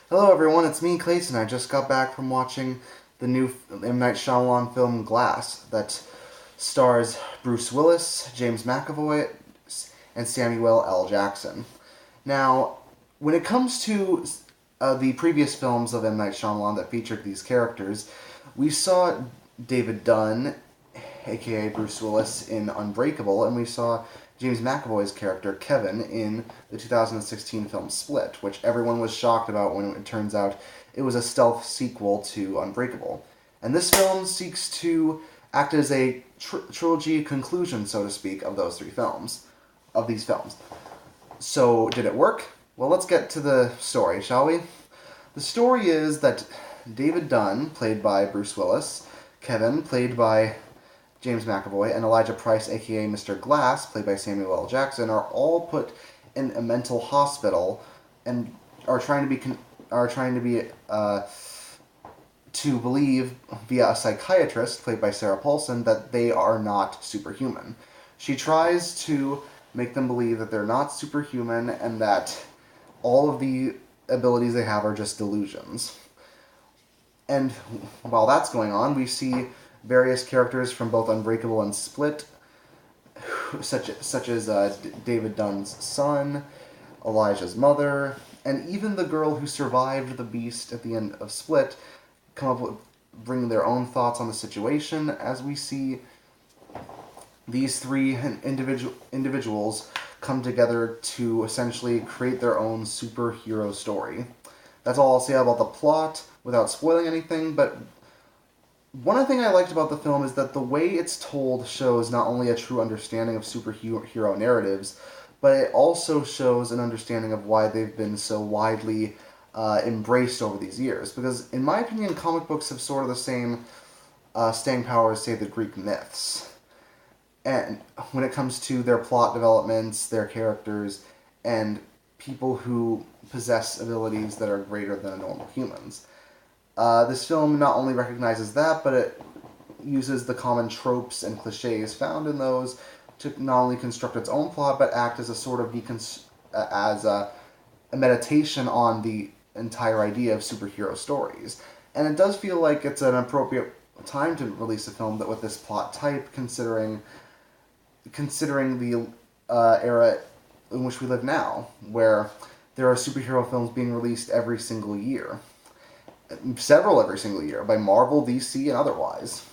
Hello everyone, it's me, Clayton. I just got back from watching the new M. Night Shyamalan film Glass that stars Bruce Willis, James McAvoy, and Samuel L. Jackson. Now, when it comes to the previous films of M. Night Shyamalan that featured these characters, we saw David Dunn, aka Bruce Willis, in Unbreakable, and we saw James McAvoy's character, Kevin, in the 2016 film Split, which everyone was shocked about when it turns out it was a stealth sequel to Unbreakable. And this film seeks to act as a trilogy conclusion, so to speak, of those three films, of these films. So, did it work? Well, let's get to the story, shall we? The story is that David Dunn, played by Bruce Willis, Kevin, played by James McAvoy, and Elijah Price, aka Mr. Glass, played by Samuel L. Jackson, are all put in a mental hospital and are trying to be to believe via a psychiatrist, played by Sarah Paulson, that they are not superhuman. She tries to make them believe that they're not superhuman and that all of the abilities they have are just delusions. And while that's going on, we see various characters from both Unbreakable and Split, such as David Dunn's son, Elijah's mother, and even the girl who survived the beast at the end of Split, come up with bring their own thoughts on the situation as we see these three individuals come together to essentially create their own superhero story. That's all I'll say about the plot without spoiling anything, but one thing I liked about the film is that the way it's told shows not only a true understanding of superhero narratives, but it also shows an understanding of why they've been so widely embraced over these years. Because, in my opinion, comic books have sort of the same staying power as, say, the Greek myths. And when it comes to their plot developments, their characters, and people who possess abilities that are greater than normal humans. This film not only recognizes that, but it uses the common tropes and cliches found in those to not only construct its own plot, but act as a sort of as a meditation on the entire idea of superhero stories. And it does feel like it's an appropriate time to release a film that with this plot type, considering the era in which we live now, where there are superhero films being released every single year. Several every single year, by Marvel, DC, and otherwise.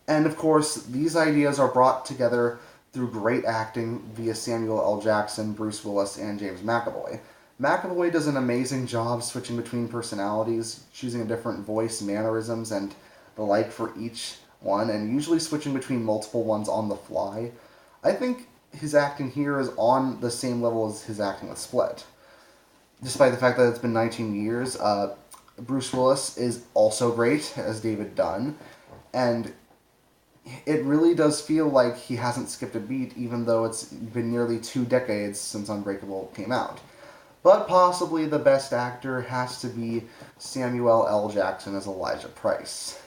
And of course, these ideas are brought together through great acting via Samuel L. Jackson, Bruce Willis, and James McAvoy. McAvoy does an amazing job switching between personalities, choosing a different voice, mannerisms, and the like for each one, and usually switching between multiple ones on the fly. I think his acting here is on the same level as his acting with Split. Despite the fact that it's been 19 years, Bruce Willis is also great as David Dunn, and it really does feel like he hasn't skipped a beat, even though it's been nearly 2 decades since Unbreakable came out. But possibly the best actor has to be Samuel L. Jackson as Elijah Price.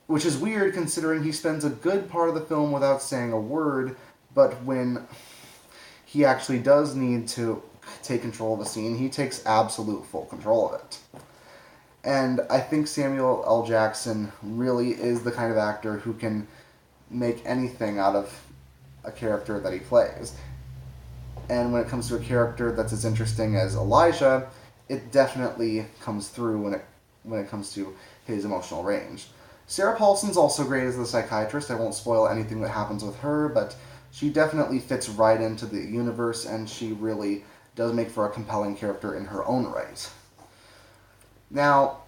Which is weird considering he spends a good part of the film without saying a word, but when he actually does need to take control of a scene, he takes absolute full control of it. And I think Samuel L. Jackson really is the kind of actor who can make anything out of a character that he plays. And when it comes to a character that's as interesting as Elijah, it definitely comes through when it comes to his emotional range. Sarah Paulson's also great as the psychiatrist. I won't spoil anything that happens with her, but she definitely fits right into the universe, and she really does make for a compelling character in her own right. Now,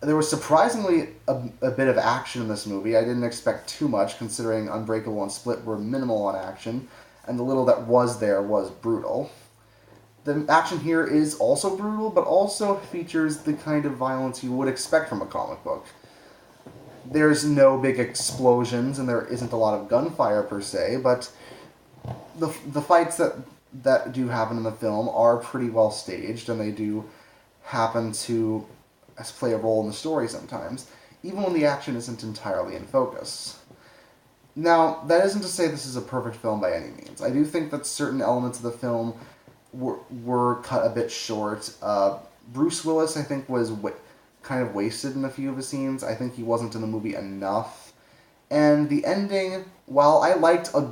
there was surprisingly a bit of action in this movie. I didn't expect too much, considering Unbreakable and Split were minimal on action, and the little that was there was brutal. The action here is also brutal, but also features the kind of violence you would expect from a comic book. There's no big explosions, and there isn't a lot of gunfire per se, but the fights that do happen in the film are pretty well staged, and they do happen to play a role in the story sometimes, even when the action isn't entirely in focus. Now, that isn't to say this is a perfect film by any means. I do think that certain elements of the film were cut a bit short. Bruce Willis, I think, was kind of wasted in a few of his scenes. I think he wasn't in the movie enough. And the ending, while I liked a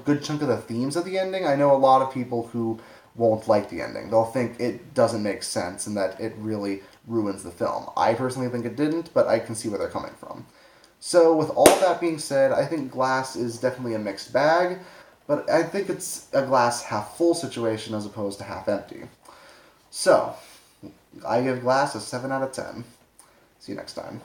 good chunk of the themes of the ending, I know a lot of people who won't like the ending. They'll think it doesn't make sense and that it really ruins the film. I personally think it didn't, but I can see where they're coming from. So, with all that being said, I think Glass is definitely a mixed bag, but I think it's a glass half full situation as opposed to half empty. So, I give Glass a 7 out of 10. See you next time.